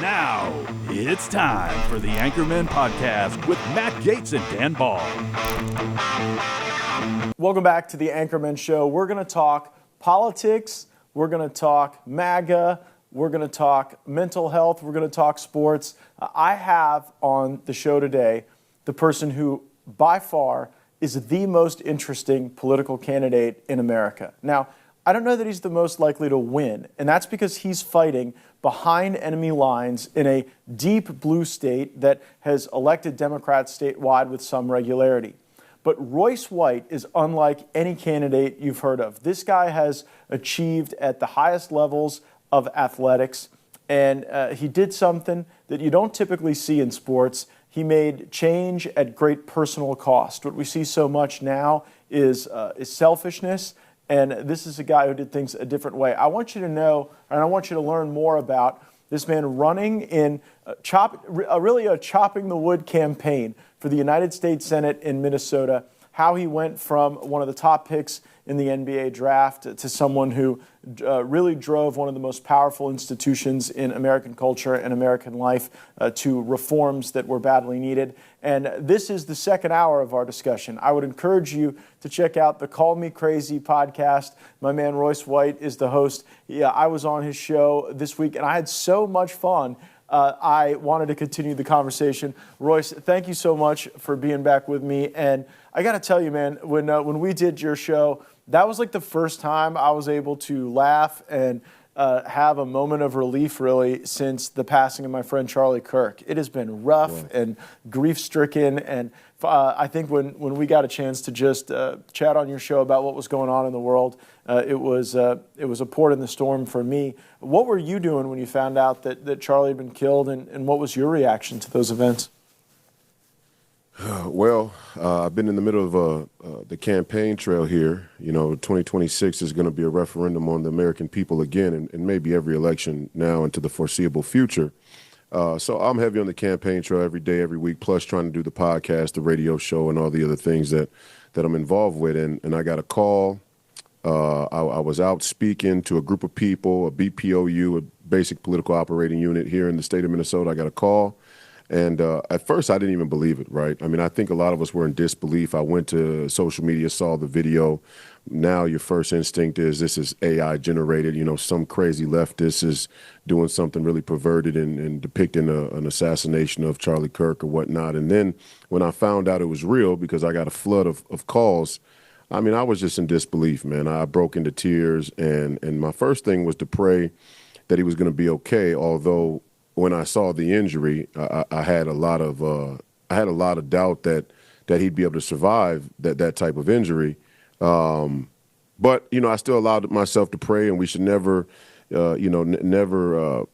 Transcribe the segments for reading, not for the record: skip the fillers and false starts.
Now, it's time for the Anchormen podcast with Matt Gaetz and Dan Ball. Welcome back to the Anchormen Show. We're going to talk politics, we're going to talk MAGA, we're going to talk mental health, we're going to talk sports. I have on the show today the person who, by far, is the most interesting political candidate in America. Now, I don't know that he's the most likely to win, and that's because he's fighting behind enemy lines in a deep blue state that has elected Democrats statewide with some regularity. But Royce White is unlike any candidate you've heard of. This guy has achieved at the highest levels of athletics, and he did something that you don't typically see in sports. He made change at great personal cost. What we see so much now is selfishness. And this is a guy who did things a different way. I want you to know, and I want you to learn more about this man running in really a chopping the wood campaign for the United States Senate in Minnesota, how he went from one of the top picks in the NBA draft to someone who really drove one of the most powerful institutions in American culture and American life to reforms that were badly needed. And this is the second hour of our discussion. I would encourage you to check out the Call Me Crazy podcast. My man Royce White is the host. Yeah, I was on his show this week, and I had so much fun. I wanted to continue the conversation. Royce, thank you so much for being back with me. And I got to tell you, man, when we did your show, that was like the first time I was able to laugh and have a moment of relief, really, since the passing of my friend Charlie Kirk. It has been rough and grief-stricken, and I think when we got a chance to just chat on your show about what was going on in the world, it was a port in the storm for me. What were you doing when you found out that Charlie had been killed, and what was your reaction to those events? Well, I've been in the middle of the campaign trail here. 2026 is going to be a referendum on the American people again, and maybe every election now into the foreseeable future. So I'm heavy on the campaign trail every day, every week, plus trying to do the podcast, the radio show, and all the other things that I'm involved with. And I got a call. I was out speaking to a group of people, a BPOU, a basic political operating unit here in the state of Minnesota. I got a call. And at first, I didn't even believe it, right? I mean, I think a lot of us were in disbelief. I went to social media, saw the video. Now your first instinct is this is AI generated. Some crazy leftist is doing something really perverted and depicting an assassination of Charlie Kirk or whatnot. And then when I found out it was real, because I got a flood of calls, I mean, I was just in disbelief, man. I broke into tears. And my first thing was to pray that he was going to be okay, although when I saw the injury, I had a lot of doubt that he'd be able to survive that type of injury. But I still allowed myself to pray, and we should never, never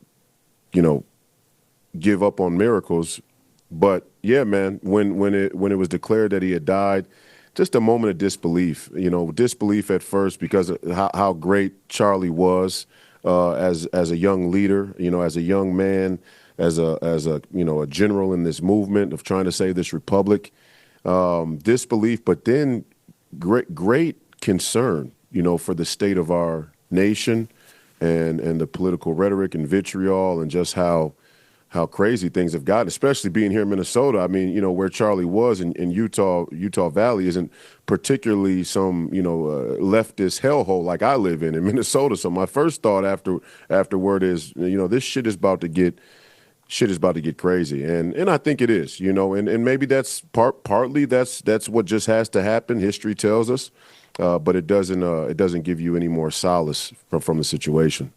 give up on miracles. But yeah, man, when it was declared that he had died, just a moment of disbelief. Disbelief at first because of how great Charlie was. As a young leader, as a young man, as a general in this movement of trying to save this republic, disbelief, but then great concern, for the state of our nation and the political rhetoric and vitriol and just how crazy things have gotten, especially being here in Minnesota. I mean, where Charlie was in Utah Valley isn't particularly some, leftist hellhole like I live in Minnesota. So my first thought afterward is, this shit is about to get crazy. And I think it is, and maybe that's partly that's what just has to happen. History tells us, but it doesn't give you any more solace from the situation.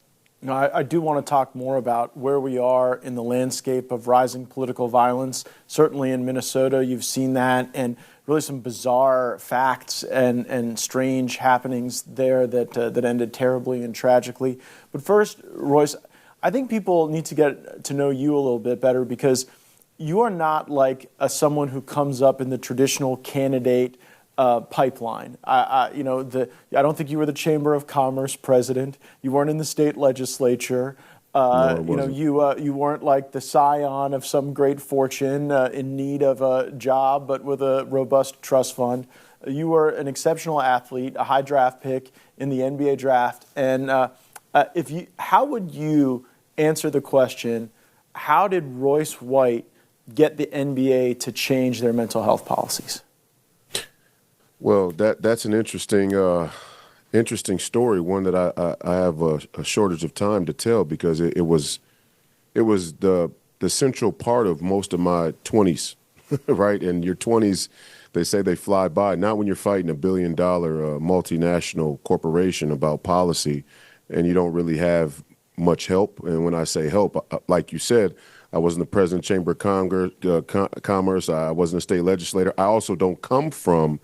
I do want to talk more about where we are in the landscape of rising political violence. Certainly in Minnesota, you've seen that, and really some bizarre facts and strange happenings there that ended terribly and tragically. But first, Royce, I think people need to get to know you a little bit better, because you are not like someone who comes up in the traditional candidate pipeline. I don't think you were the Chamber of Commerce president. You weren't in the state legislature. No, you weren't like the scion of some great fortune in need of a job, but with a robust trust fund. You were an exceptional athlete, a high draft pick in the NBA draft, and How would you answer the question, how did Royce White get the NBA to change their mental health policies? Well, that's an interesting story, one that I have a shortage of time to tell because it was the central part of most of my 20s, right? And your 20s, they say they fly by, not when you're fighting a $1 billion multinational corporation about policy and you don't really have much help. And when I say help, like you said, I wasn't the president of the Chamber of Commerce. I wasn't a state legislator. I also don't come from,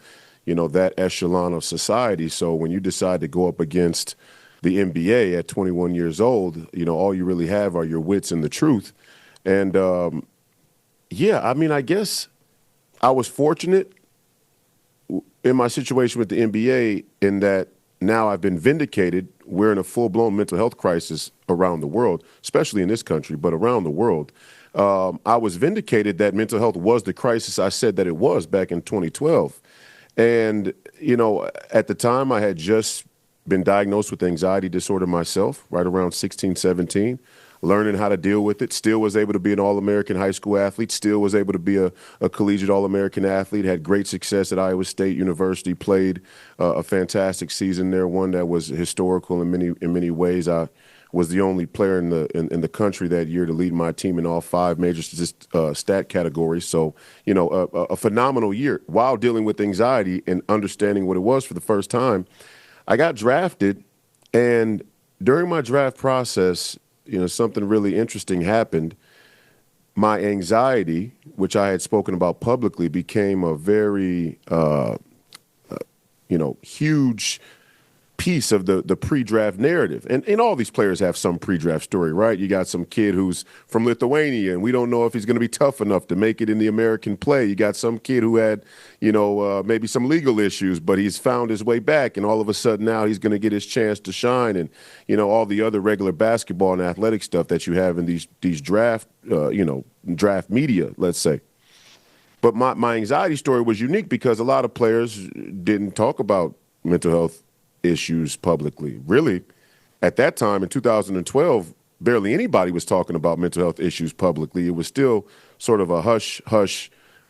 that echelon of society. So when you decide to go up against the NBA at 21 years old, all you really have are your wits and the truth. And I guess I was fortunate in my situation with the NBA in that now I've been vindicated. We're in a full-blown mental health crisis around the world, especially in this country, but around the world. I was vindicated that mental health was the crisis I said that it was back in 2012. And, at the time I had just been diagnosed with anxiety disorder myself, right around 16, 17, learning how to deal with it, still was able to be an All-American high school athlete, still was able to be a collegiate All-American athlete, had great success at Iowa State University, played a fantastic season there, one that was historical in many ways. I was the only player in the country that year to lead my team in all 5 major stat categories. So, a phenomenal year while dealing with anxiety and understanding what it was for the first time. I got drafted, and during my draft process, something really interesting happened. My anxiety, which I had spoken about publicly, became a very, huge piece of the pre-draft narrative. And all these players have some pre-draft story, right? You got some kid who's from Lithuania, and we don't know if he's going to be tough enough to make it in the American play. You got some kid who had, maybe some legal issues, but he's found his way back, and all of a sudden now he's going to get his chance to shine, and, all the other regular basketball and athletic stuff that you have in these draft, draft media, let's say. But my anxiety story was unique because a lot of players didn't talk about mental health issues publicly. Really, at that time in 2012, barely anybody was talking about mental health issues publicly. It was still sort of a hush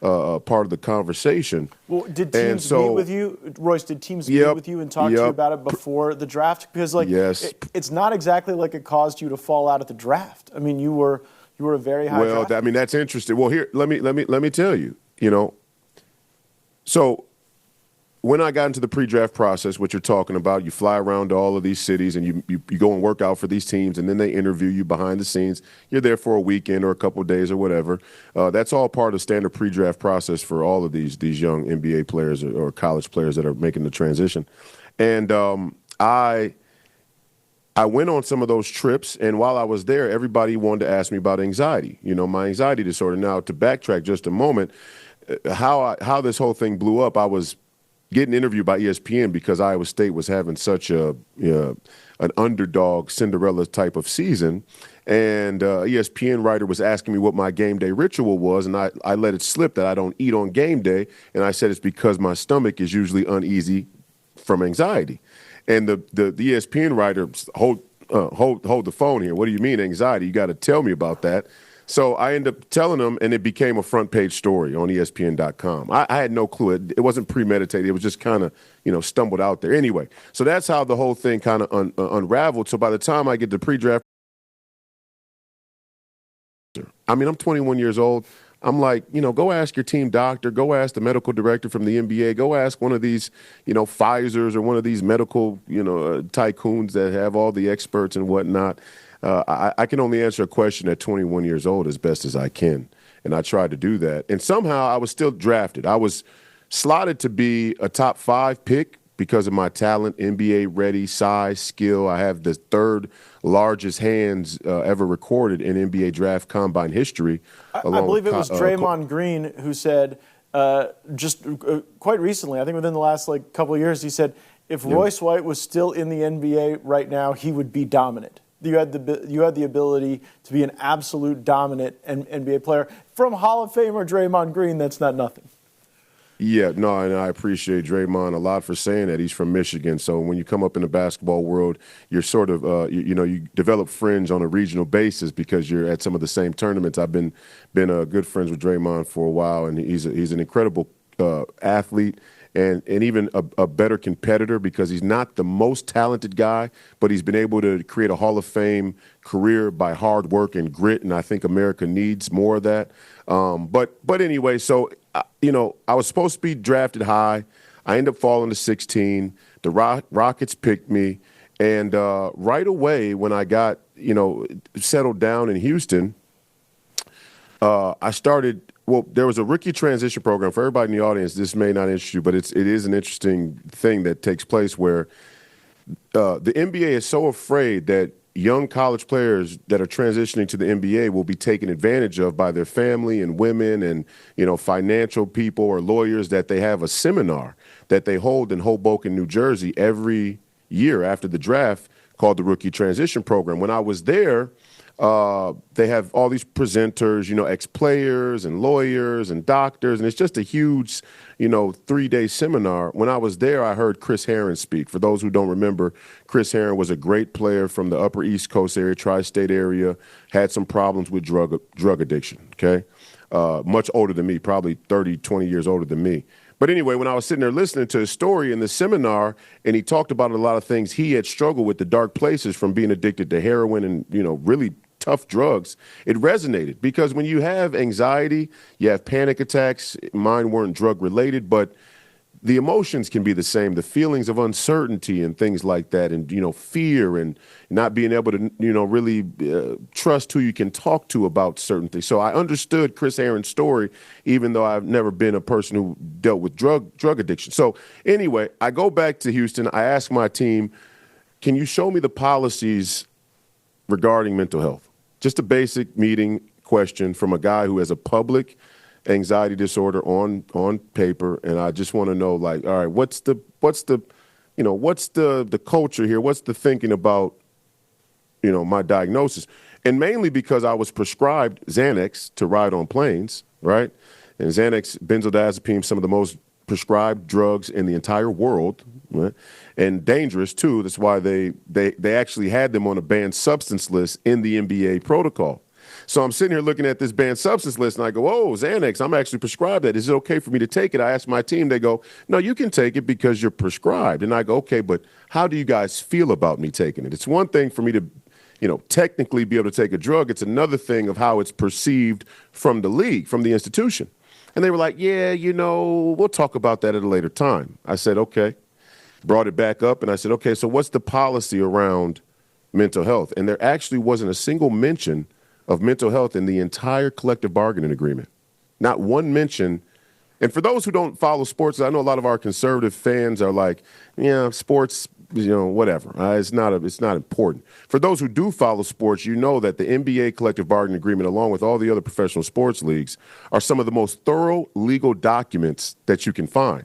part of the conversation. Well, did teams meet with you, Royce? Did teams meet with you and talk to you about it before the draft? Because yes. It's not exactly like it caused you to fall out at the draft. I mean, you were a very high. Well, draft. That's interesting. Well, here, let me tell you. So when I got into the pre-draft process, what you're talking about, you fly around to all of these cities and you go and work out for these teams, and then they interview you behind the scenes. You're there for a weekend or a couple of days or whatever. That's all part of the standard pre-draft process for all of these young NBA players or college players that are making the transition. And I went on some of those trips, and while I was there, everybody wanted to ask me about anxiety, my anxiety disorder. Now, to backtrack just a moment, how this whole thing blew up, I was getting interviewed by ESPN because Iowa State was having such an underdog Cinderella type of season. And ESPN writer was asking me what my game day ritual was, and I let it slip that I don't eat on game day. And I said it's because my stomach is usually uneasy from anxiety. And the ESPN writer, hold the phone here. What do you mean anxiety? You got to tell me about that. So I ended up telling them, and it became a front page story on ESPN.com. I had no clue. It wasn't premeditated. It was just kind of, stumbled out there. Anyway, so that's how the whole thing kind of unraveled. So by the time I get to pre-draft, I'm 21 years old. I'm like, go ask your team doctor, go ask the medical director from the NBA, go ask one of these, Pfizer's or one of these medical, tycoons that have all the experts and whatnot. I can only answer a question at 21 years old as best as I can, and I tried to do that. And somehow I was still drafted. I was slotted to be a top 5 pick because of my talent, NBA ready, size, skill. I have the 3rd largest hands ever recorded in NBA draft combine history. I believe it was Draymond Green who said just quite recently, I think within the last couple of years, he said if Royce White was still in the NBA right now, he would be dominant. You had the ability to be an absolute dominant NBA player. From Hall of Famer Draymond Green, that's not nothing. Yeah, no, and I appreciate Draymond a lot for saying that. He's from Michigan, so when you come up in the basketball world, you're sort of, you develop friends on a regional basis because you're at some of the same tournaments. I've been good friends with Draymond for a while, and he's an incredible athlete and even a better competitor because he's not the most talented guy, but he's been able to create a Hall of Fame career by hard work and grit, and I think America needs more of that. But anyway, so. I was supposed to be drafted high. I ended up falling to 16. The Rockets picked me. And right away when I got, settled down in Houston, I started – well, there was a rookie transition program. For everybody in the audience, this may not interest you, but it is an interesting thing that takes place where the NBA is so afraid that young college players that are transitioning to the NBA will be taken advantage of by their family and women and, financial people or lawyers that they have a seminar that they hold in Hoboken, New Jersey every year after the draft called the Rookie Transition Program. When I was there, they have all these presenters, ex-players and lawyers and doctors, and it's just a huge, 3-day seminar. When I was there, I heard Chris Herron speak. For those who don't remember, Chris Herron was a great player from the upper East Coast area, tri-state area, had some problems with drug addiction, okay? Much older than me, probably 30, 20 years older than me. But anyway, when I was sitting there listening to his story in the seminar, and he talked about a lot of things he had struggled with, the dark places from being addicted to heroin and, really tough drugs, it resonated because when you have anxiety, you have panic attacks, mine weren't drug related, but the emotions can be the same, the feelings of uncertainty and things like that, and, fear and not being able to, really trust who you can talk to about certain things. So I understood Chris Herron's story, even though I've never been a person who dealt with drug addiction. So anyway, I go back to Houston. I ask my team, can you show me the policies regarding mental health? Just a basic meeting question from a guy who has a public anxiety disorder on paper, and I just want to know, all right, what's the culture here? What's the thinking about, my diagnosis? And mainly because I was prescribed Xanax to ride on planes, right? And Xanax, benzodiazepine, some of the most prescribed drugs in the entire world, right? And dangerous too. That's why they actually had them on a banned substance list in the NBA protocol. So I'm sitting here looking at this banned substance list, and I go, oh, Xanax, I'm actually prescribed that. Is it okay for me to take it? I ask my team. They go, no, you can take it because you're prescribed. And I go, okay, but how do you guys feel about me taking it? It's one thing for me to, technically be able to take a drug. It's another thing of how it's perceived from the league, from the institution. And they were like, yeah, we'll talk about that at a later time. I said, okay. Brought it back up, and I said, okay, so what's the policy around mental health? And there actually wasn't a single mention of mental health in the entire collective bargaining agreement. Not one mention. And for those who don't follow sports, I know a lot of our conservative fans are like, yeah, sports, whatever. It's not important. For those who do follow sports, you know that the NBA collective bargaining agreement, along with all the other professional sports leagues, are some of the most thorough legal documents that you can find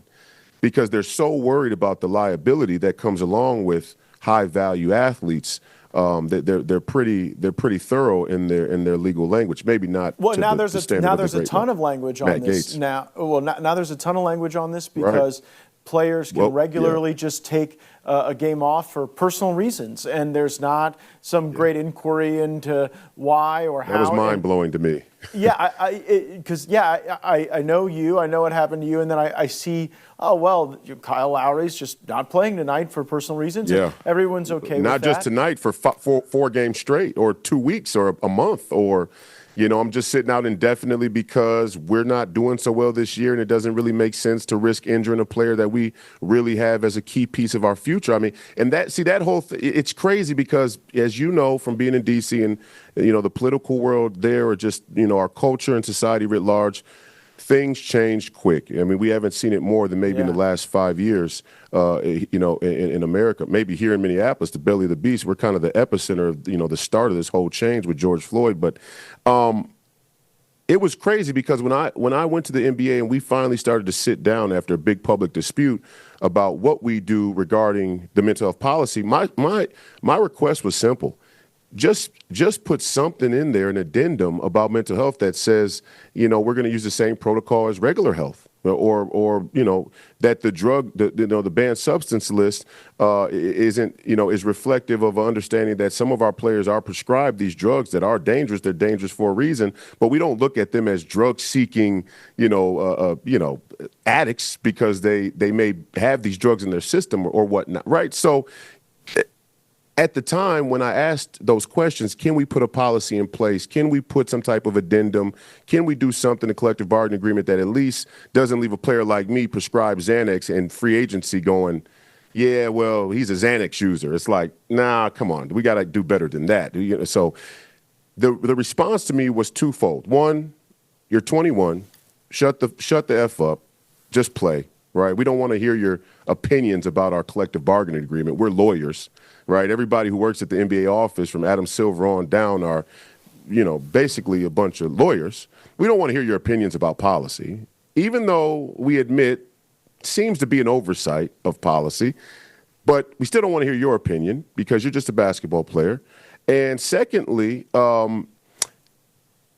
because they're so worried about the liability that comes along with high-value athletes. They're pretty thorough in their legal language. Maybe not. Well, now there's a ton of language on this. Now there's a ton of language on this because players can regularly just take a game off for personal reasons, and there's not some great inquiry into why or how. That was mind-blowing to me. I know you, I know what happened to you, and then I see, oh, well, Kyle Lowry's just not playing tonight for personal reasons. Yeah. Everyone's okay with that. Not just tonight, for four games straight, or 2 weeks, or a month, or, I'm just sitting out indefinitely because we're not doing so well this year, and it doesn't really make sense to risk injuring a player that we really have as a key piece of our future. I mean, and that whole it's crazy because, as you know, from being in D.C. and, the political world there, or just, our culture and society writ large, things change quick. I mean, we haven't seen it more than maybe in the last 5 years, in America. Maybe here in Minneapolis, the belly of the beast, we're kind of the epicenter of, the start of this whole change with George Floyd. But it was crazy because when I went to the NBA and we finally started to sit down after a big public dispute about what we do regarding the mental health policy, my request was simple. Just put something in there, an addendum about mental health that says, we're going to use the same protocol as regular health. or that the drug, the banned substance list isn't, is reflective of an understanding that some of our players are prescribed these drugs that are dangerous. They're dangerous for a reason, but we don't look at them as drug-seeking, addicts because they may have these drugs in their system or whatnot, right? So at the time when I asked those questions, can we put a policy in place? Can we put some type of addendum? Can we do something, a collective bargaining agreement that at least doesn't leave a player like me prescribed Xanax and free agency going, yeah, well, he's a Xanax user. It's like, nah, come on. We got to do better than that. So the response to me was twofold. One, you're 21. Shut the F up. Just play, right? We don't want to hear your opinions about our collective bargaining agreement. We're lawyers. Right, everybody who works at the NBA office, from Adam Silver on down, are, basically a bunch of lawyers. We don't want to hear your opinions about policy, even though we admit seems to be an oversight of policy. But we still don't want to hear your opinion because you're just a basketball player. And secondly,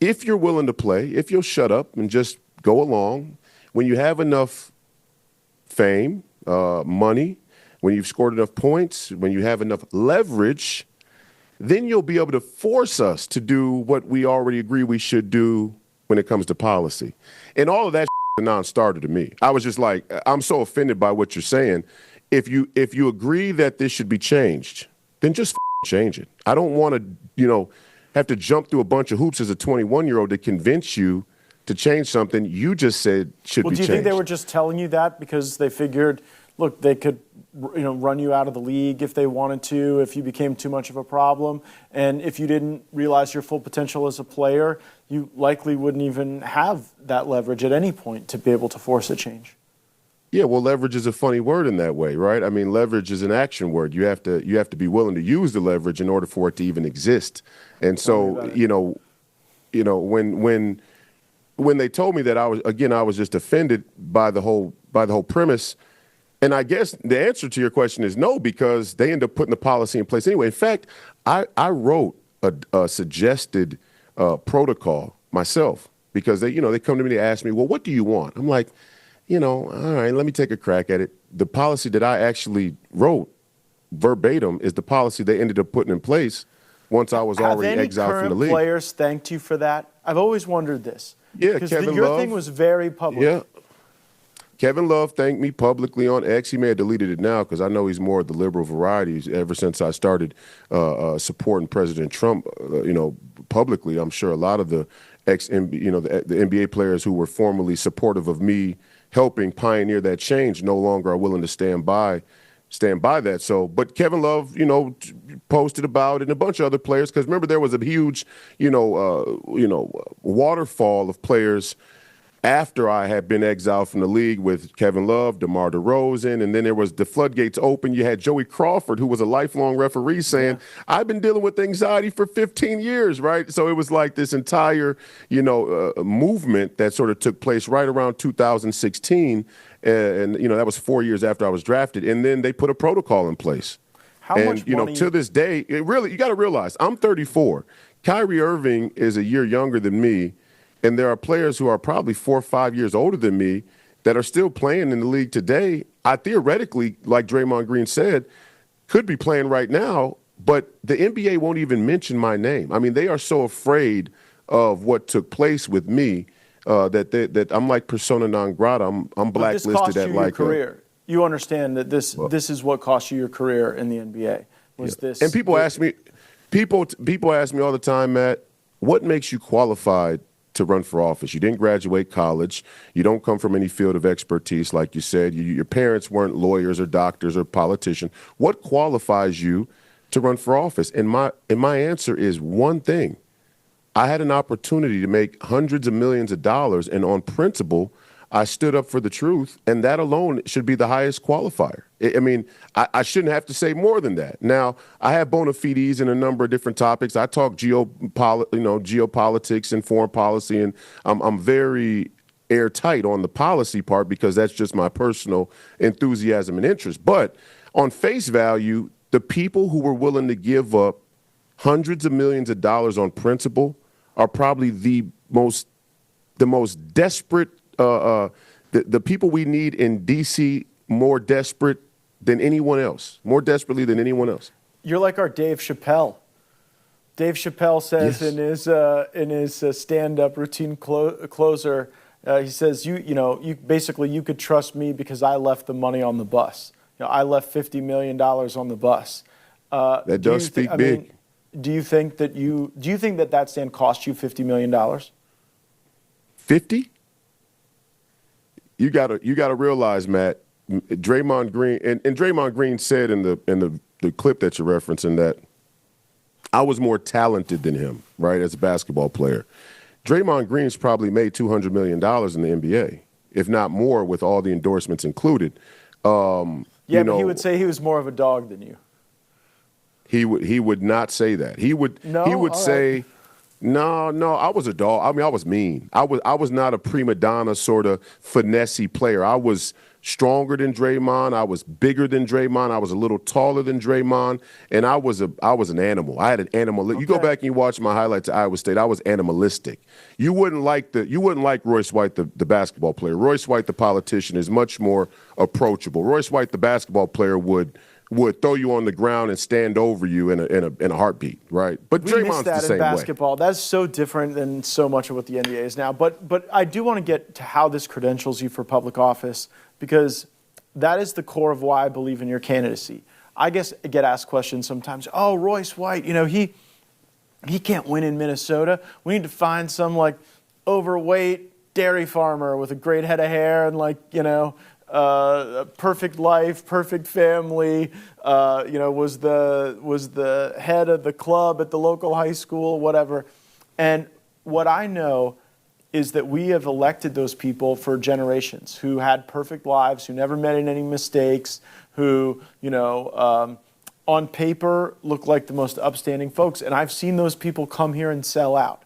if you're willing to play, if you'll shut up and just go along, when you have enough fame, money, when you've scored enough points, when you have enough leverage, then you'll be able to force us to do what we already agree we should do when it comes to policy. And all of that is a non-starter to me. I was just like, I'm so offended by what you're saying. If you agree that this should be changed, then just change it. I don't want to, have to jump through a bunch of hoops as a 21-year-old to convince you to change something you just said should be changed. Well, do you think they were just telling you that because they figured, look, they could run you out of the league if they wanted to, if you became too much of a problem, and if you didn't realize your full potential as a player, you likely wouldn't even have that leverage at any point to be able to force a change? Yeah, well, leverage is a funny word in that way, right? I mean, leverage is an action word. You have to be willing to use the leverage in order for it to even exist. And so, when they told me that, I was just offended by the whole premise. And I guess the answer to your question is no, because they end up putting the policy in place anyway. In fact, I wrote a suggested protocol myself because they come to me to ask me, well, what do you want? I'm like, all right, let me take a crack at it. The policy that I actually wrote verbatim is the policy they ended up putting in place once I was already exiled from the league. Have any current players thanked you for that? I've always wondered this. Yeah, because Kevin your Love, thing was very public. Yeah. Kevin Love thanked me publicly on X. He may have deleted it now because I know he's more of the liberal variety. Ever since I started supporting President Trump, publicly, I'm sure a lot of the the NBA players who were formerly supportive of me helping pioneer that change no longer are willing to stand by that. So, but Kevin Love, posted about it, and a bunch of other players, because remember there was a huge, waterfall of players after I had been exiled from the league with Kevin Love, DeMar DeRozan, and then there was the floodgates open. You had Joey Crawford, who was a lifelong referee, saying, I've been dealing with anxiety for 15 years, right? So it was like this entire, movement that sort of took place right around 2016. And that was 4 years after I was drafted. And then they put a protocol in place. How much money? To this day, you got to realize, I'm 34. Kyrie Irving is a year younger than me. And there are players who are probably 4 or 5 years older than me that are still playing in the league today. I theoretically, like Draymond Green said, could be playing right now, but the NBA won't even mention my name. I mean, they are so afraid of what took place with me that I'm like persona non grata. I'm blacklisted this cost at you like your career. You understand that this is what cost you your career in the NBA. This? And people ask me all the time, Matt, what makes you qualified to run for office? You didn't graduate college. You don't come from any field of expertise, like you said. Your parents weren't lawyers or doctors or politicians. What qualifies you to run for office? And my answer is one thing. I had an opportunity to make hundreds of millions of dollars, and on principle, I stood up for the truth, and that alone should be the highest qualifier. I shouldn't have to say more than that. Now, I have bona fides in a number of different topics. I talk geopolitics and foreign policy, and I'm very airtight on the policy part because that's just my personal enthusiasm and interest. But on face value, the people who were willing to give up hundreds of millions of dollars on principle are probably the most desperate, the the people we need in D.C. more desperate than anyone else, more desperately than anyone else. You're like our Dave Chappelle. Dave Chappelle says in his stand-up routine closer, he says, you basically you could trust me because I left the money on the bus. I left $50 million on the bus. That does speak big. Do you think that stand cost you $50 million? 50? You gotta realize, Matt, Draymond Green and Draymond Green said in the clip that you're referencing that I was more talented than him, right, as a basketball player. Draymond Green's probably made $200 million in the NBA, if not more, with all the endorsements included. But he would say he was more of a dog than you. He would not say that. He would say, no, I was a dog. I mean, I was mean. I was not a prima donna sort of finesse player. I was stronger than Draymond. I was bigger than Draymond. I was a little taller than Draymond, and I was an animal. I had an animal. Okay. You go back and you watch my highlights at Iowa State. I was animalistic. You wouldn't like Royce White, the basketball player. Royce White, the politician, is much more approachable. Royce White, the basketball player, would throw you on the ground and stand over you in a heartbeat, right? But Draymond's the same way. Basketball. That's so different than so much of what the NBA is now. But I do want to get to how this credentials you for public office, because that is the core of why I believe in your candidacy. I get asked questions sometimes. Oh, Royce White, he can't win in Minnesota. We need to find some overweight dairy farmer with a great head of hair and perfect life, perfect family, was the head of the club at the local high school, whatever. And what I know is that we have elected those people for generations who had perfect lives, who never made any mistakes, who, on paper look like the most upstanding folks. And I've seen those people come here and sell out.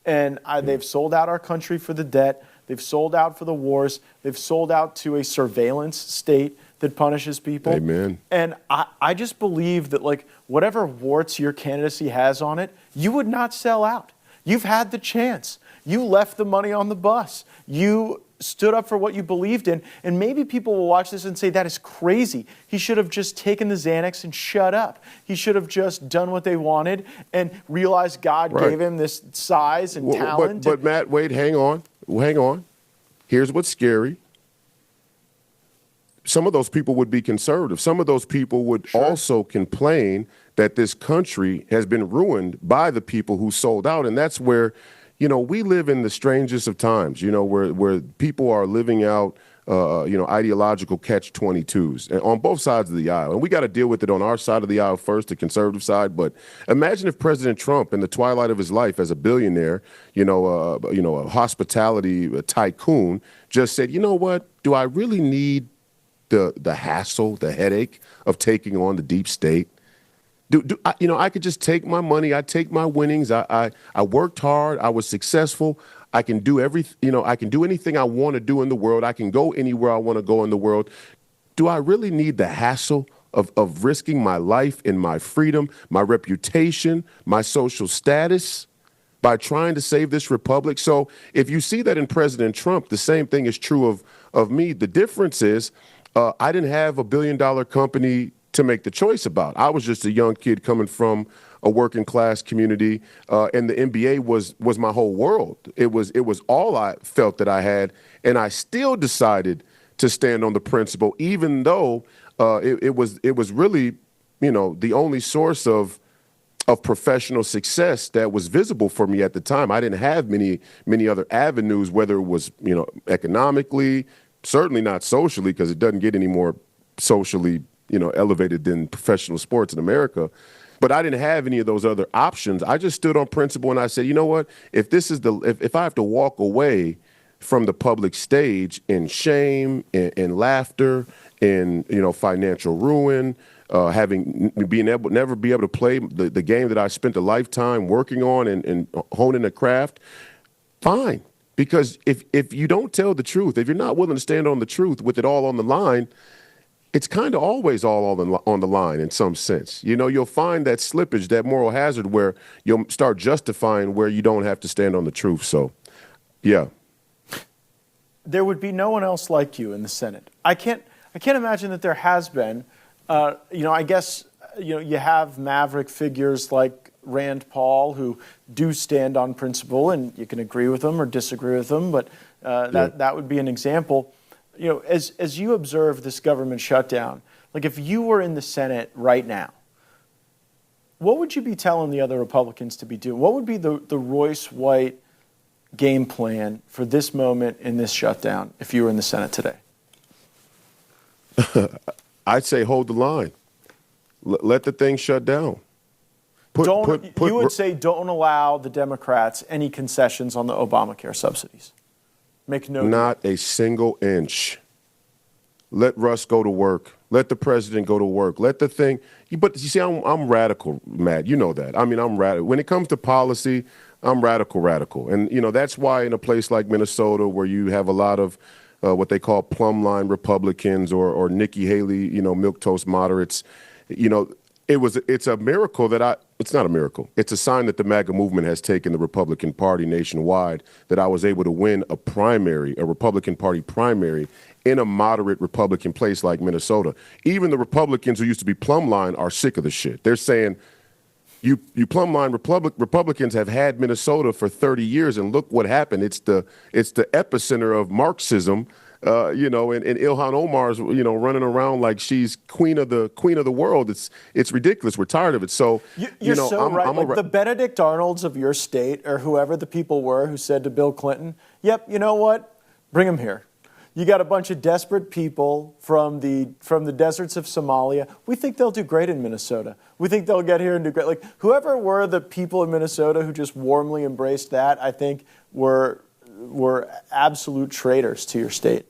And they've sold out our country for the debt. They've sold out for the wars. They've sold out to a surveillance state that punishes people. Amen. And I just believe that, whatever warts your candidacy has on it, you would not sell out. You've had the chance. You left the money on the bus. You stood up for what you believed in. And maybe people will watch this and say, that is crazy. He should have just taken the Xanax and shut up. He should have just done what they wanted and realized God gave him this size and talent. But Matt, wait, hang on. Here's what's scary. Some of those people would be conservative. Some of those people would also complain that this country has been ruined by the people who sold out. And that's where, we live in the strangest of times, where people are living out, ideological catch-22s on both sides of the aisle. And we got to deal with it on our side of the aisle first, the conservative side. But imagine if President Trump, in the twilight of his life as a billionaire, a hospitality tycoon, just said, you know what, do I really need the hassle, the headache of taking on the deep state? I could just take my money. I take my winnings. I worked hard. I was successful. I can do I can do anything I want to do in the world. I can go anywhere I want to go in the world. Do I really need the hassle of risking my life and my freedom, my reputation, my social status by trying to save this republic? So if you see that in President Trump, the same thing is true of me. The difference is I didn't have $1 billion company to make the choice about. I was just a young kid coming from a working class community, and the NBA was my whole world. It was all I felt that I had, and I still decided to stand on the principle, even though it was really, the only source of professional success that was visible for me at the time. I didn't have many other avenues, whether it was economically, certainly not socially, because it doesn't get any more socially elevated than professional sports in America. But I didn't have any of those other options. I just stood on principle and I said, you know what? If I have to walk away from the public stage in shame, in laughter, in financial ruin, never be able to play the game that I spent a lifetime working on and honing a craft, fine. Because if you don't tell the truth, if you're not willing to stand on the truth with it all on the line, it's kind of always all on the line in some sense. You'll find that slippage, that moral hazard where you'll start justifying where you don't have to stand on the truth. So, yeah. there would be no one else like you in the Senate. I can't imagine that there has been. I guess you have maverick figures like Rand Paul who do stand on principle, and you can agree with them or disagree with them, but that would be an example. As you observe this government shutdown, like if you were in the Senate right now, what would you be telling the other Republicans to be doing? What would be the Royce White game plan for this moment in this shutdown if you were in the Senate today? I'd say hold the line. Let the thing shut down. You would say don't allow the Democrats any concessions on the Obamacare subsidies. Make no Not a single inch. Let Russ go to work. Let the president go to work. Let the thing. But you see, I'm radical, Matt. You know that. I mean, I'm radical. When it comes to policy, I'm radical. And, that's why in a place like Minnesota where you have a lot of what they call plumb line Republicans or Nikki Haley, milquetoast moderates, it's a miracle it's not a miracle. It's a sign that the MAGA movement has taken the Republican Party nationwide, that I was able to win a Republican Party primary in a moderate Republican place like Minnesota. Even the Republicans who used to be plumb line are sick of the shit. They're saying, you plumb line Republicans have had Minnesota for 30 years, and look what happened. It's the epicenter of Marxism. And Ilhan Omar's, running around like she's queen of the world. It's ridiculous. We're tired of it. So you're so right. The Benedict Arnolds of your state, or whoever the people were who said to Bill Clinton, "Yep, you know what? Bring them here." You got a bunch of desperate people from the deserts of Somalia. We think they'll do great in Minnesota. We think they'll get here and do great. Like whoever were the people in Minnesota who just warmly embraced that, I think were absolute traitors to your state.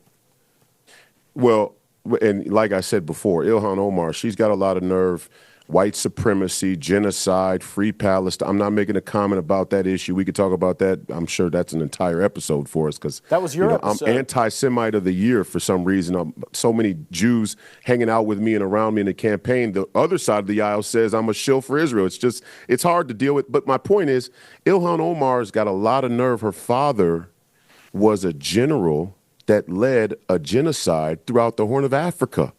Well, and like I said before, Ilhan Omar, she's got a lot of nerve. White supremacy, genocide, free Palestine. I'm not making a comment about that issue. We could talk about that. I'm sure that's an entire episode for us because that was your episode. I'm anti-Semite of the year for some reason. So many Jews hanging out with me and around me in the campaign. The other side of the aisle says I'm a shill for Israel. It's hard to deal with. But my point is, Ilhan Omar's got a lot of nerve. Her father was a general that led a genocide throughout the Horn of Africa.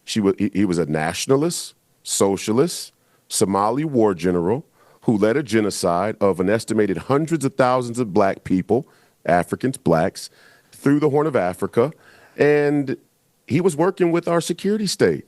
He was a nationalist, socialist, Somali war general who led a genocide of an estimated hundreds of thousands of black people, Africans, blacks, through the Horn of Africa. And he was working with our security state.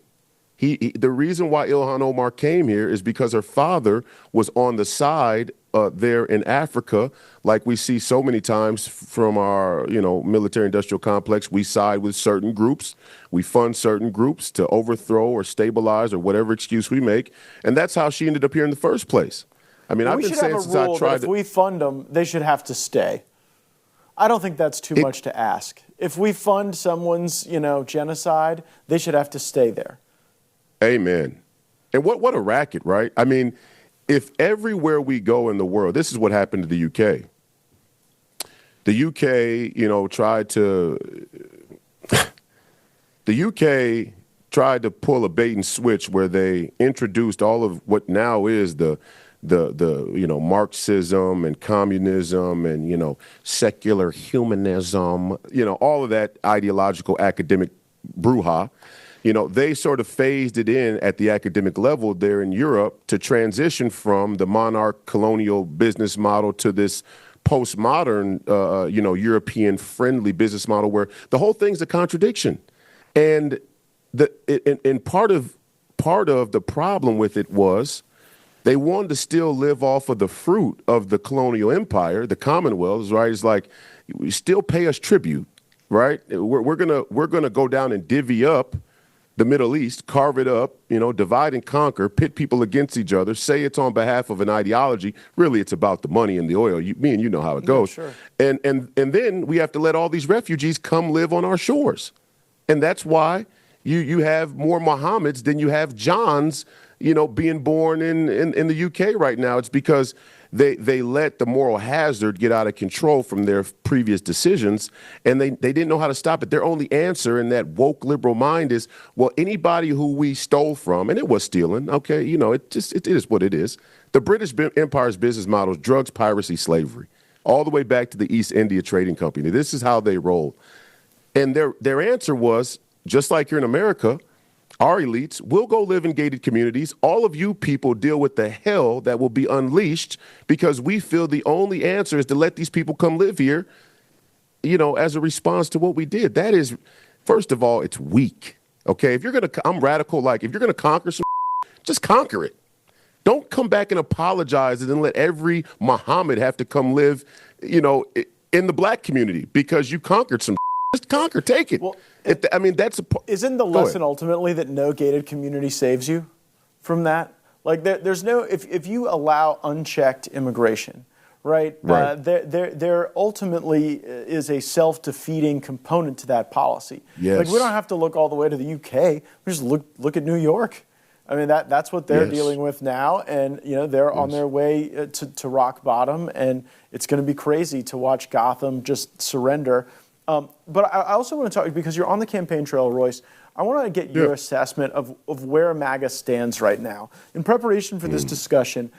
The reason why Ilhan Omar came here is because her father was on the side there in Africa, like we see so many times from our, military-industrial complex. We side with certain groups. We fund certain groups to overthrow or stabilize or whatever excuse we make. And that's how she ended up here in the first place. I mean, I've been saying since I tried if we fund them, they should have to stay. I don't think that's too much to ask. If we fund someone's, genocide, they should have to stay there. Amen. And what a racket, right? I mean, if everywhere we go in the world, this is what happened to the UK. The UK, tried to pull a bait and switch where they introduced all of what now is the Marxism and communism and, secular humanism, all of that ideological academic brouhaha. They sort of phased it in at the academic level there in Europe to transition from the monarch colonial business model to this postmodern, European-friendly business model where the whole thing's a contradiction. And part of the problem with it was they wanted to still live off of the fruit of the colonial empire, the Commonwealth, right? It's like, you still pay us tribute, right? We're gonna go down and divvy up the Middle East, carve it up, divide and conquer, pit people against each other, say it's on behalf of an ideology. Really, it's about the money and the oil. Me and you know how it goes. Sure. And then we have to let all these refugees come live on our shores. And that's why you have more Mohammeds than you have Johns, being born in the UK right now. It's because they let the moral hazard get out of control from their previous decisions, and they didn't know how to stop it. Their only answer in that woke liberal mind is, well, anybody who we stole from, and it was stealing, okay, it is what it is. The British Empire's business model is drugs, piracy, slavery, all the way back to the East India Trading Company. This is how they roll. And their answer was, just like here in America, our elites will go live in gated communities. All of you people deal with the hell that will be unleashed because we feel the only answer is to let these people come live here, as a response to what we did. That is, first of all, it's weak. Okay, I'm radical. Like, if you're going to conquer some, just conquer it. Don't come back and apologize and then let every Muhammad have to come live, in the black community because you conquered some. Just conquer, take it. Well, isn't the lesson ultimately that no gated community saves you from that? Like, there's no, if you allow unchecked immigration, right? There ultimately is a self-defeating component to that policy. Yes. Like, we don't have to look all the way to the UK. We just look at New York. I mean, that's what they're dealing with now, and they're on their way to rock bottom, and it's going to be crazy to watch Gotham just surrender. But I also want to talk, because you're on the campaign trail, Royce, I want to get your assessment of where MAGA stands right now. In preparation for this discussion,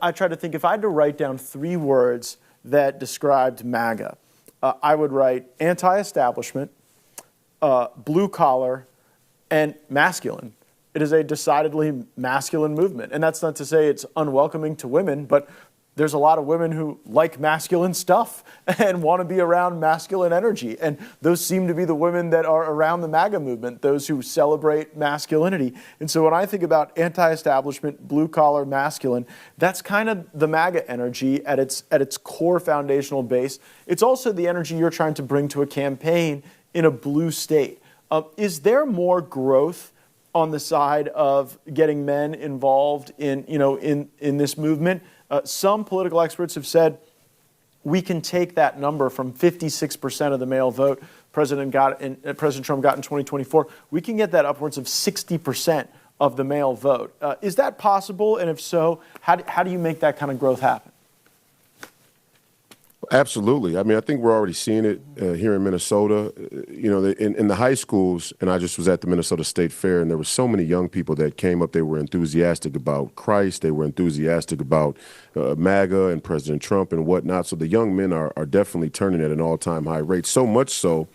I tried to think, if I had to write down 3 words that described MAGA, I would write anti-establishment, blue collar, and masculine. It is a decidedly masculine movement. And that's not to say it's unwelcoming to women, but there's a lot of women who like masculine stuff and want to be around masculine energy. And those seem to be the women that are around the MAGA movement, those who celebrate masculinity. And so when I think about anti-establishment, blue-collar, masculine, that's kind of the MAGA energy at its core foundational base. It's also the energy you're trying to bring to a campaign in a blue state. Is there more growth on the side of getting men involved in this movement? Some political experts have said we can take that number from 56% of the male vote President Trump got in 2024. We can get that upwards of 60% of the male vote. Is that possible? And if so, how do you make that kind of growth happen? Absolutely. I mean, I think we're already seeing it here in Minnesota. In the high schools, and I just was at the Minnesota State Fair, and there were so many young people that came up. They were enthusiastic about Christ. They were enthusiastic about MAGA and President Trump and whatnot. So the young men are definitely turning at an all-time high rate, so much so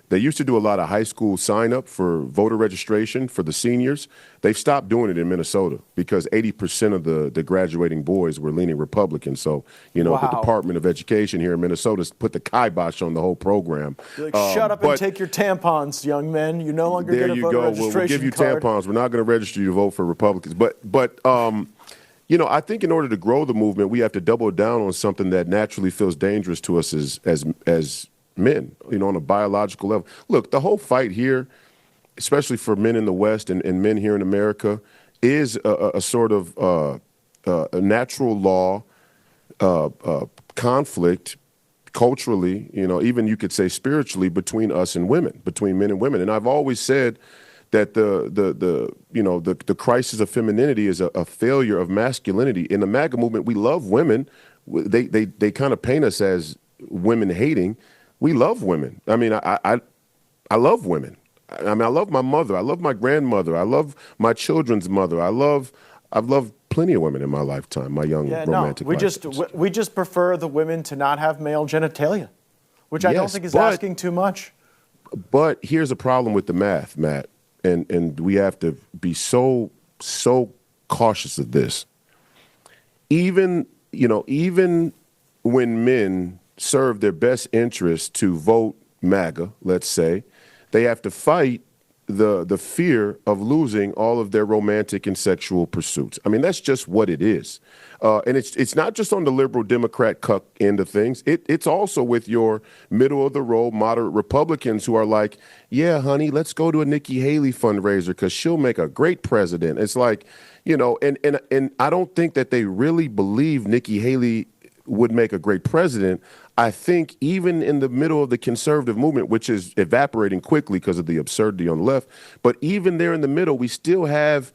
they used to do a lot of high school sign-up for voter registration for the seniors. They've stopped doing it in Minnesota because 80% of the graduating boys were leaning Republican. So, the Department of Education here in Minnesota put the kibosh on the whole program. You're like, shut up and take your tampons, young men. You no longer get a voter registration We'll give you card. tampons. We're not going to register you to vote for Republicans. But I think in order to grow the movement, we have to double down on something that naturally feels dangerous to us as men, on a biological level. Look, the whole fight here, especially for men in the West and men here in America, is a sort of a natural law conflict culturally, even you could say spiritually, between us and women, between men and women. And I've always said that the crisis of femininity is a failure of masculinity. In the MAGA movement, we love women. They kind of paint us as women hating. We love women. I mean, I love women. I mean, I love my mother. I love my grandmother. I love my children's mother. I've loved plenty of women in my lifetime, my young romantic life. We just prefer the women to not have male genitalia, which I don't think is asking too much. But here's a problem with the math, Matt, and we have to be so cautious of this. Even when men serve their best interest to vote MAGA, let's say, they have to fight the fear of losing all of their romantic and sexual pursuits. I mean, that's just what it is. And it's not just on the liberal Democrat cuck end of things. It's also with your middle of the road moderate Republicans who are like, yeah, honey, let's go to a Nikki Haley fundraiser because she'll make a great president. It's like, and I don't think that they really believe Nikki Haley would make a great president. I think even in the middle of the conservative movement, which is evaporating quickly because of the absurdity on the left, but even there in the middle, we still have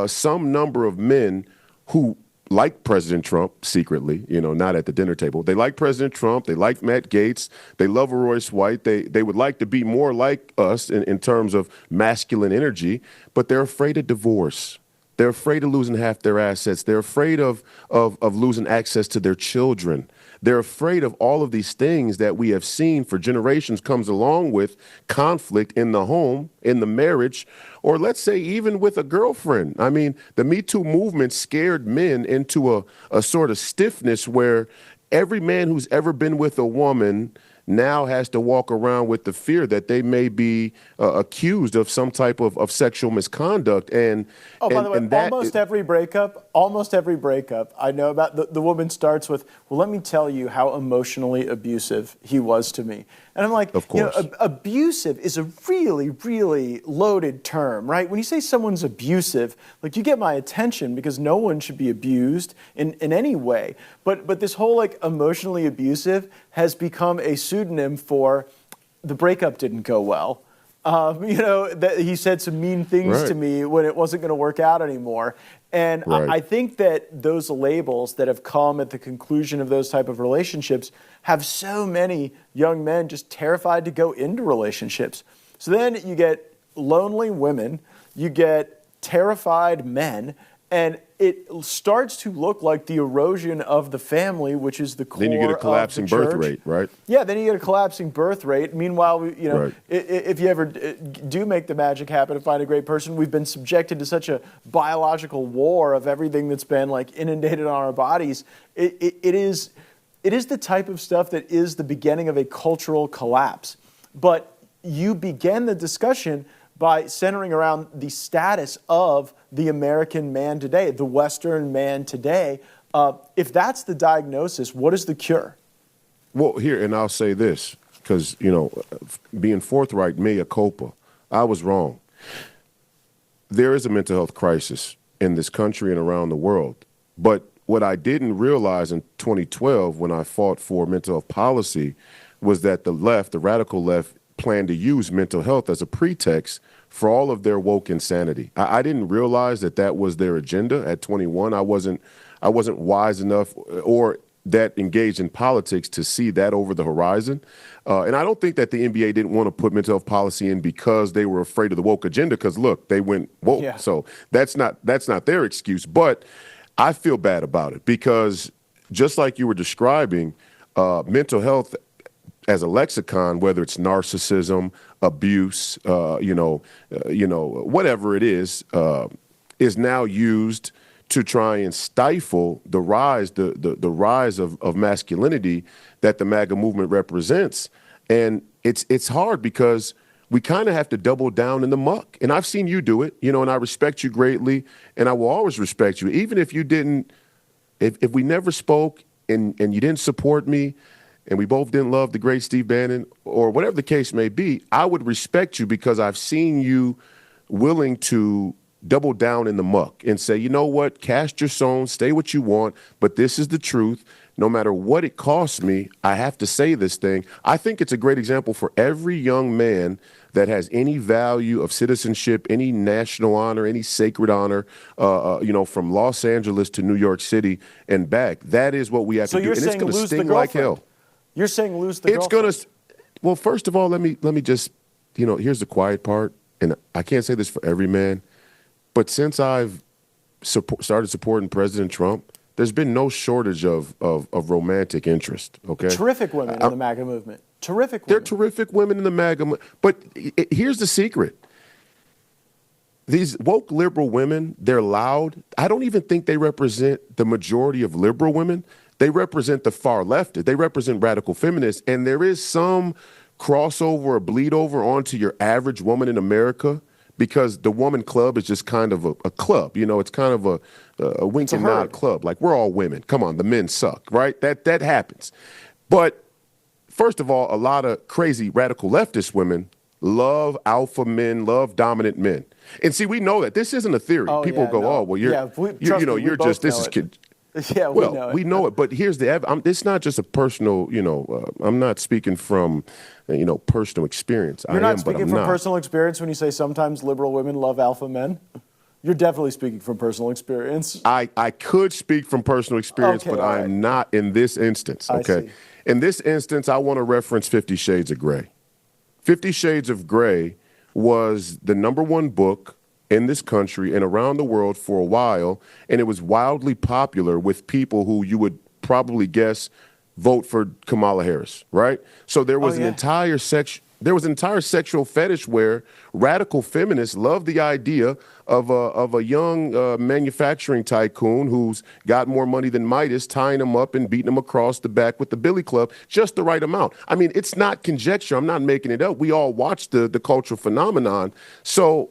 some number of men who like President Trump secretly, not at the dinner table. They like President Trump. They like Matt Gaetz. They love Royce White. They would like to be more like us in terms of masculine energy, but they're afraid of divorce. They're afraid of losing half their assets. They're afraid of losing access to their children. They're afraid of all of these things that we have seen for generations comes along with conflict in the home, in the marriage, or let's say even with a girlfriend. I mean, the Me Too movement scared men into a sort of stiffness where every man who's ever been with a woman now has to walk around with the fear that they may be accused of some type of sexual misconduct. And by the way, almost every breakup I know about, the woman starts with, well, let me tell you how emotionally abusive he was to me. And I'm like, of course. Abusive is a really, really loaded term, right? When you say someone's abusive, like, you get my attention because no one should be abused in any way. But this whole, like, emotionally abusive has become a pseudonym for the breakup didn't go well. That he said some mean things to me when it wasn't going to work out anymore. And I think that those labels that have come at the conclusion of those type of relationships have so many young men just terrified to go into relationships. So then you get lonely women, you get terrified men, and it starts to look like the erosion of the family, which is the core of the church. Then you get a collapsing birth rate, right? Yeah, then you get a collapsing birth rate. Meanwhile, if you ever do make the magic happen and find a great person, we've been subjected to such a biological war of everything that's been, like, inundated on our bodies. It is the type of stuff that is the beginning of a cultural collapse. But you began the discussion by centering around the status of the American man today, the Western man today. If that's the diagnosis, what is the cure? Well, here, and I'll say this, because, being forthright, mea culpa, I was wrong. There is a mental health crisis in this country and around the world. But what I didn't realize in 2012 when I fought for mental health policy was that the left, the radical left, planned to use mental health as a pretext for all of their woke insanity. I didn't realize that was their agenda at 21. I wasn't wise enough or that engaged in politics to see that over the horizon. And I don't think that the NBA didn't want to put mental health policy in because they were afraid of the woke agenda, because, look, they went woke. Yeah. So that's not their excuse. But I feel bad about it because, just like you were describing, mental health as a lexicon, whether it's narcissism, abuse, whatever it is now used to try and stifle the rise of masculinity that the MAGA movement represents. And it's hard because we kind of have to double down in the muck. And I've seen you do it, and I respect you greatly, and I will always respect you, even if you didn't, if we never spoke and you didn't support me, and we both didn't love the great Steve Bannon, or whatever the case may be, I would respect you because I've seen you willing to double down in the muck and say, you know what, cast your stones, say what you want, but this is the truth. No matter what it costs me, I have to say this thing. I think it's a great example for every young man that has any value of citizenship, any national honor, any sacred honor, from Los Angeles to New York City and back. That is what we have to do. And it's going to sting like hell. You're saying lose the girlfriend. It's going to, well, first of all, let me just, here's the quiet part. And I can't say this for every man, but since I've started supporting President Trump, there's been no shortage of romantic interest, okay? Terrific women in the MAGA movement. Terrific women. They're terrific women in the MAGA movement. But here's the secret. These woke liberal women, they're loud. I don't even think they represent the majority of liberal women. They represent the far left. They represent radical feminists. And there is some crossover or bleed over onto your average woman in America because the woman club is just kind of a club. It's kind of a wink and nod club. Like, we're all women. Come on, the men suck, right? That happens. But first of all, a lot of crazy radical leftist women love alpha men, love dominant men. And see, we know that. This isn't a theory. People go, oh, well, you're just, this is kid. Yeah, we know it. But here's the it's not just a personal, I'm not speaking from, personal experience. You're not speaking from personal experience when you say sometimes liberal women love alpha men? You're definitely speaking from personal experience. I could speak from personal experience, but I am not in this instance, okay? In this instance, I want to reference 50 Shades of Grey. 50 Shades of Grey was the #1 book in this country and around the world for a while, and it was wildly popular with people who you would probably guess vote for Kamala Harris, right? So there was Oh, yeah. there was an entire sexual fetish where radical feminists love the idea of a young manufacturing tycoon who's got more money than Midas, tying him up and beating him across the back with the billy club, just the right amount. I mean, it's not conjecture. I'm not making it up. We all watch the cultural phenomenon. So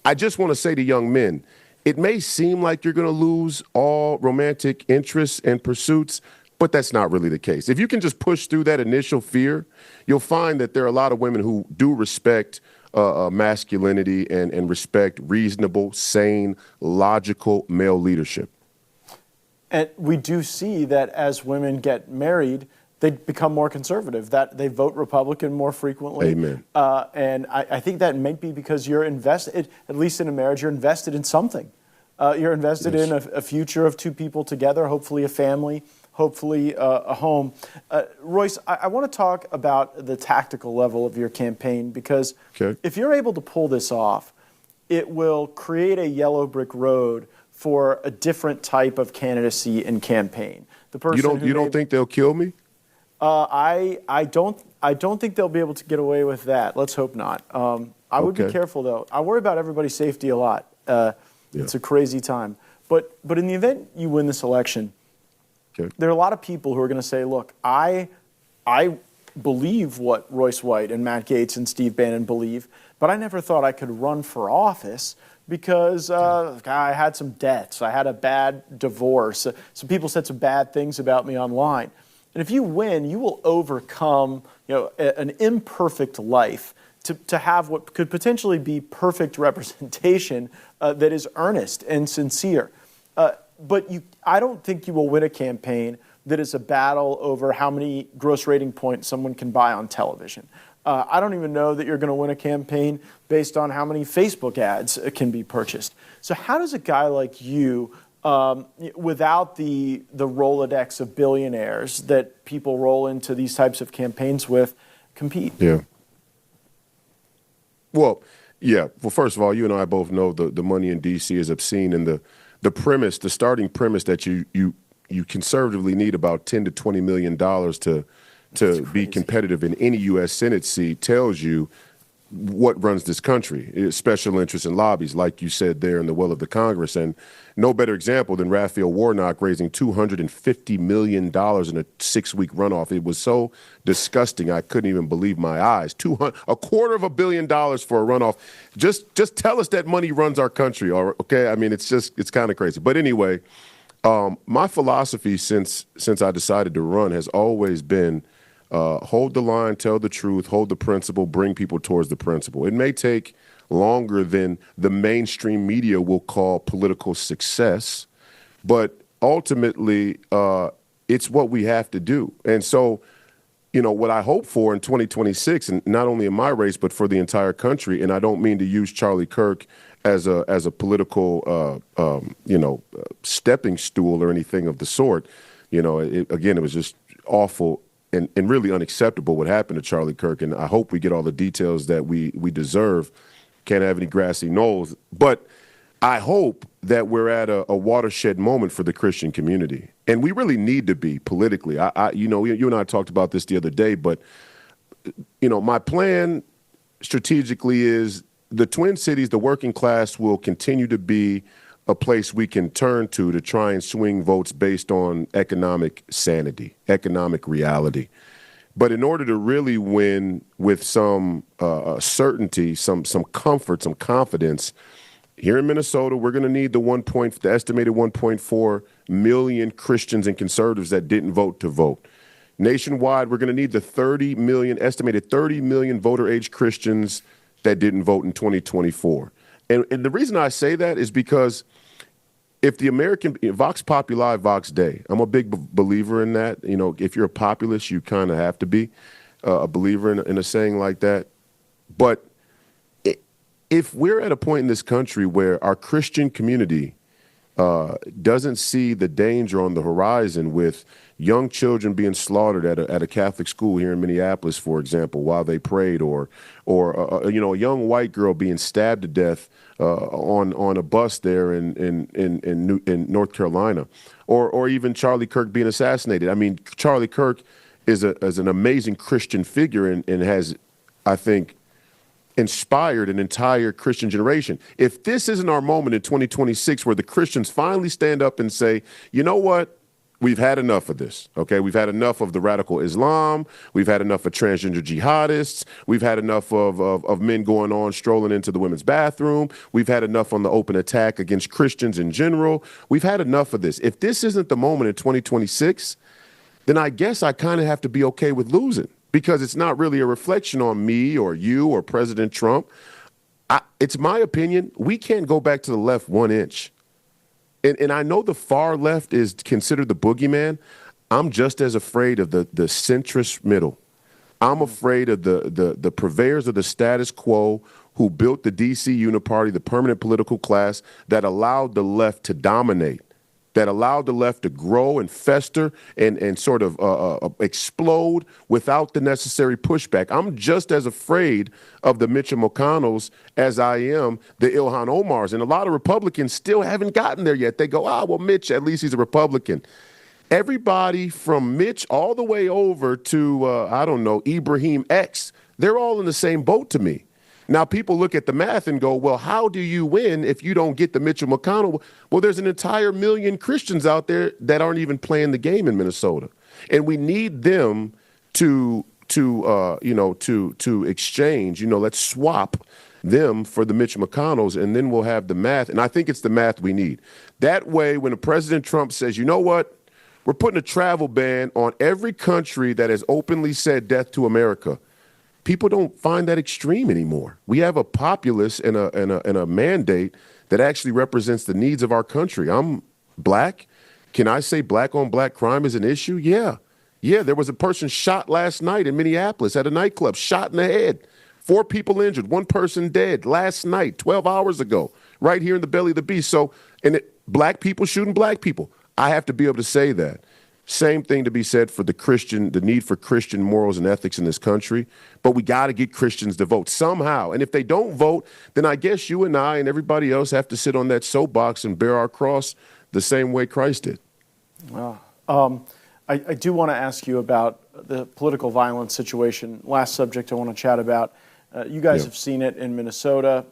I just want to say to young men, it may seem like you're going to lose all romantic interests and pursuits, but that's not really the case. If you can just push through that initial fear, you'll find that there are a lot of women who do respect masculinity and respect reasonable, sane, logical male leadership. And we do see that as women get married, they become more conservative, that they vote Republican more frequently. Amen. And I think that may be because you're invested, at least in a marriage, you're invested in something. You're invested in a future of two people together, hopefully a family, hopefully a home. Royce, I want to talk about the tactical level of your campaign, because if you're able to pull this off, it will create a yellow brick road for a different type of candidacy and campaign. The person you don't think they'll kill me? I don't think they'll be able to get away with that. Let's hope not. I would be careful, though. I worry about everybody's safety a lot. It's a crazy time. But in the event you win this election, there are a lot of people who are going to say, look, I believe what Royce White and Matt Gaetz and Steve Bannon believe, but I never thought I could run for office because I had some debts. I had a bad divorce. Some people said some bad things about me online. And if you win, you will overcome an imperfect life to have what could potentially be perfect representation that is earnest and sincere. But I don't think you will win a campaign that is a battle over how many gross rating points someone can buy on television. I don't even know that you're going to win a campaign based on how many Facebook ads can be purchased. So how does a guy like you, without the Rolodex of billionaires that people roll into these types of campaigns with, compete? Well, first of all, you and I both know the money in D.C. is obscene, and the starting premise that you conservatively need about $10 to $20 million to be competitive in any U.S. Senate seat tells you what runs this country. It's special interests and lobbies, like you said there, in the will of the Congress. And no better example than Raphael Warnock raising $250 million in a 6-week runoff. It was so disgusting, I couldn't even believe my eyes. $250 million for a runoff. Just tell us that money runs our country, okay? I mean, it's kind of crazy. But anyway, my philosophy since I decided to run has always been hold the line, tell the truth, hold the principle, bring people towards the principle. It may take longer than the mainstream media will call political success, but ultimately it's what we have to do. And so, what I hope for in 2026, and not only in my race, but for the entire country, and I don't mean to use Charlie Kirk as a political, stepping stool or anything of the sort. It was just awful and really unacceptable what happened to Charlie Kirk, and I hope we get all the details that we deserve. Can't have any grassy knolls, but I hope that we're at a watershed moment for the Christian community, and we really need to be politically. You and I talked about this the other day, but my plan strategically is the Twin Cities, the working class, will continue to be a place we can turn to try and swing votes based on economic sanity, economic reality. But in order to really win with some certainty, some comfort, some confidence, here in Minnesota, we're going to need the estimated 1.4 million Christians and conservatives that didn't vote to vote. Nationwide, we're going to need the estimated 30 million voter-age Christians that didn't vote in 2024. And the reason I say that is because if the American Vox Populi, Vox Dei, I'm a big believer in that. If you're a populist, you kind of have to be a believer in a saying like that. But if we're at a point in this country where our Christian community doesn't see the danger on the horizon with young children being slaughtered at a Catholic school here in Minneapolis, for example, while they prayed, or a young white girl being stabbed to death on a bus there in North Carolina, or even Charlie Kirk being assassinated. I mean, Charlie Kirk is an amazing Christian figure and has, I think, inspired an entire Christian generation. If this isn't our moment in 2026 where the Christians finally stand up and say, you know what? We've had enough of this, okay? We've had enough of the radical Islam. We've had enough of transgender jihadists. We've had enough of men going on strolling into the women's bathroom. We've had enough on the open attack against Christians in general. We've had enough of this. If this isn't the moment in 2026, then I guess I kind of have to be okay with losing, because it's not really a reflection on me or you or President Trump. It's my opinion, we can't go back to the left 1 inch. And I know the far left is considered the boogeyman. I'm just as afraid of the centrist middle. I'm afraid of the purveyors of the status quo who built the D.C. Uniparty, the permanent political class that allowed the left to dominate, that allowed the left to grow and fester and sort of explode without the necessary pushback. I'm just as afraid of the Mitch McConnells as I am the Ilhan Omars. And a lot of Republicans still haven't gotten there yet. They go, well, Mitch, at least he's a Republican. Everybody from Mitch all the way over to, Ibrahim X, they're all in the same boat to me. Now, people look at the math and go, well, how do you win if you don't get the Mitchell McConnell? Well, there's an entire million Christians out there that aren't even playing the game in Minnesota. And we need them to exchange, let's swap them for the Mitch McConnells, and then we'll have the math. And I think it's the math we need. That way, when President Trump says, you know what, we're putting a travel ban on every country that has openly said death to America, people don't find that extreme anymore. We have a populace and a mandate that actually represents the needs of our country. I'm black. Can I say black on black crime is an issue? Yeah. There was a person shot last night in Minneapolis at a nightclub, shot in the head. 4 people injured, 1 person dead last night, 12 hours ago, right here in the belly of the beast. Black people shooting black people. I have to be able to say that. Same thing to be said for the need for Christian morals and ethics in this country. But we got to get Christians to vote somehow. And if they don't vote, then I guess you and I and everybody else have to sit on that soapbox and bear our cross the same way Christ did. I do want to ask you about the political violence situation. Last subject I want to chat about. You guys have seen it in Minnesota.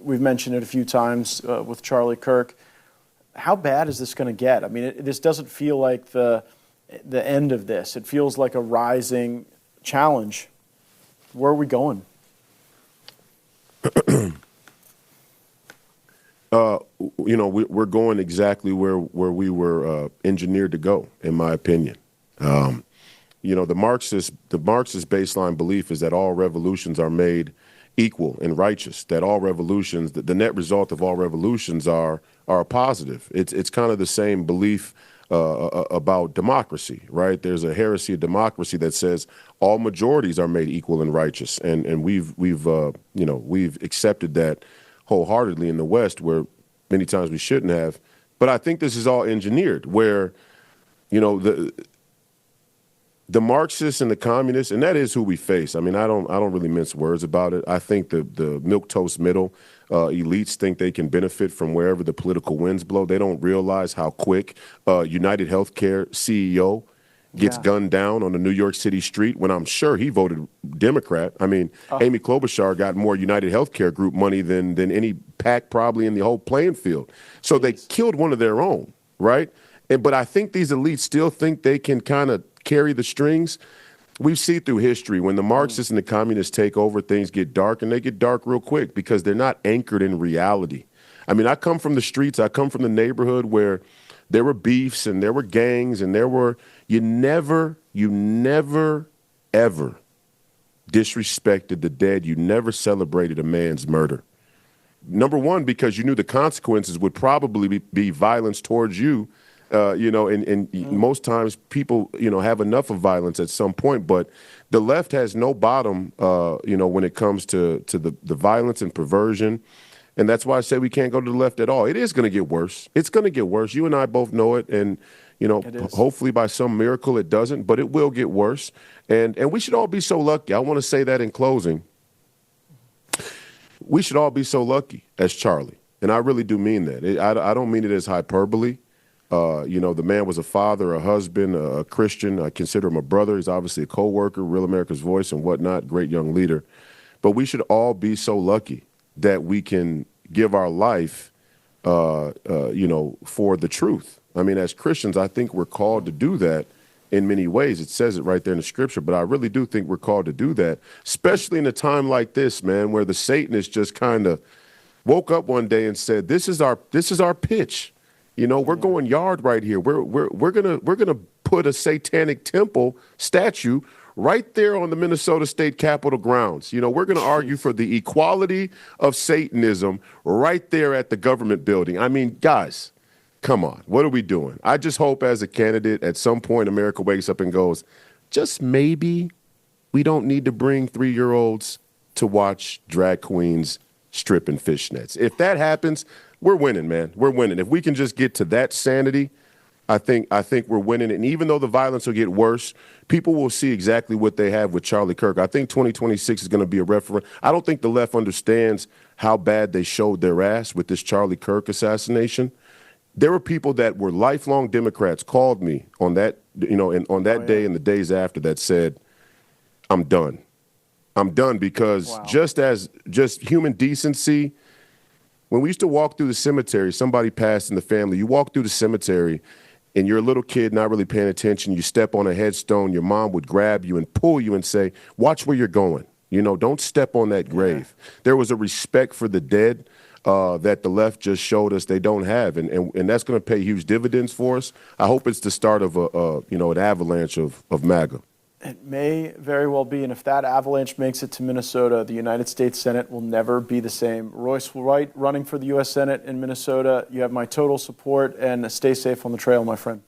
We've mentioned it a few times with Charlie Kirk. How bad is this going to get? I mean, this doesn't feel like the end of this. It feels like a rising challenge. Where are we going? We're going exactly where we were engineered to go, in my opinion. The Marxist baseline belief is that all revolutions are made equal and righteous, that all revolutions, the net result of all revolutions are positive. It's kind of the same belief about democracy, right? There's a heresy of democracy that says all majorities are made equal and righteous, and we've accepted that wholeheartedly in the West, where many times we shouldn't have. But I think this is all engineered, where the Marxists and the communists, and that is who we face. I mean, I don't really mince words about it. I think the milquetoast middle elites think they can benefit from wherever the political winds blow. They don't realize how quick United Healthcare CEO gets gunned down on a New York City street when I'm sure he voted Democrat. I mean, Amy Klobuchar got more United Healthcare Group money than any PAC probably in the whole playing field. So they killed one of their own, right? But I think these elites still think they can kind of carry the strings. We've seen through history when the Marxists and the communists take over, things get dark, and they get dark real quick because they're not anchored in reality. I mean, I come from the streets. I come from the neighborhood where there were beefs and there were gangs and you never, ever disrespected the dead. You never celebrated a man's murder. Number one, because you knew the consequences would probably be violence towards you. Most times people, have enough of violence at some point, but the left has no bottom, when it comes to the violence and perversion And that's why I say we can't go to the left at all. It is going to get worse. It's going to get worse. You and I both know it. And, hopefully by some miracle it doesn't, but it will get worse. And we should all be so lucky. I want to say that in closing. We should all be so lucky as Charlie. And I really do mean that. I don't mean it as hyperbole. The man was a father, a husband, a Christian. I consider him a brother. He's obviously a co-worker, Real America's Voice and whatnot, great young leader. But we should all be so lucky that we can give our life, for the truth. I mean, as Christians, I think we're called to do that in many ways. It says it right there in the scripture, but I really do think we're called to do that, especially in a time like this, man, where the Satanists just kind of woke up one day and said, this is our pitch. We're going yard right here. We're gonna put a satanic temple statue right there on the Minnesota State Capitol grounds. We're going to argue for the equality of Satanism right there at the government building. I mean, guys, come on. What are we doing? I just hope as a candidate at some point America wakes up and goes, just maybe we don't need to bring 3-year-olds to watch drag queens strip in fishnets. If that happens, we're winning, man. We're winning. If we can just get to that sanity, I think we're winning. And even though the violence will get worse, people will see exactly what they have with Charlie Kirk. I think 2026 is going to be a referendum. I don't think the left understands how bad they showed their ass with this Charlie Kirk assassination. There were people that were lifelong Democrats called me on that, on that day and the days after that said, I'm done. I'm done because just human decency. When we used to walk through the cemetery, somebody passed in the family, you walk through the cemetery and you're a little kid not really paying attention, you step on a headstone, your mom would grab you and pull you and say, watch where you're going. Don't step on that grave. Yeah. There was a respect for the dead that the left just showed us they don't have. And that's going to pay huge dividends for us. I hope it's the start of an avalanche of MAGA. It may very well be, and if that avalanche makes it to Minnesota, the United States Senate will never be the same. Royce White running for the U.S. Senate in Minnesota, you have my total support, and stay safe on the trail, my friend.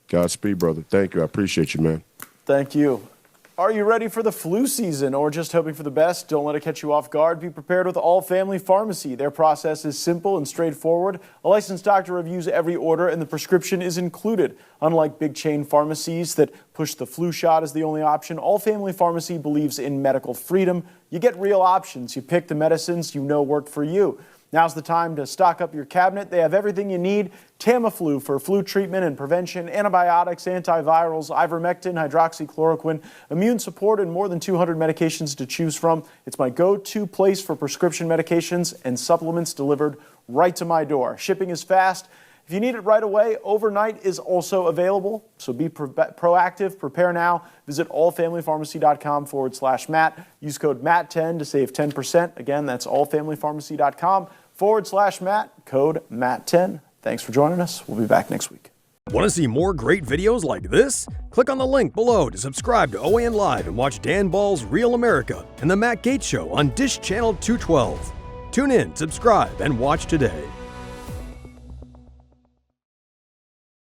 Godspeed, brother. Thank you. I appreciate you, man. Thank you. Are you ready for the flu season or just hoping for the best? Don't let it catch you off guard. Be prepared with All Family Pharmacy. Their process is simple and straightforward. A licensed doctor reviews every order and the prescription is included. Unlike big chain pharmacies that push the flu shot as the only option, All Family Pharmacy believes in medical freedom. You get real options. You pick the medicines you know work for you. Now's the time to stock up your cabinet. They have everything you need. Tamiflu for flu treatment and prevention, antibiotics, antivirals, ivermectin, hydroxychloroquine, immune support, and more than 200 medications to choose from. It's my go-to place for prescription medications and supplements delivered right to my door. Shipping is fast. If you need it right away, overnight is also available. So be proactive, prepare now. Visit allfamilypharmacy.com/Matt. Use code MATT10 to save 10%. Again, that's allfamilypharmacy.com/Matt, code MATT10. Thanks for joining us. We'll be back next week. Want to see more great videos like this? Click on the link below to subscribe to OAN Live and watch Dan Ball's Real America and The Matt Gaetz Show on Dish Channel 212. Tune in, subscribe, and watch today.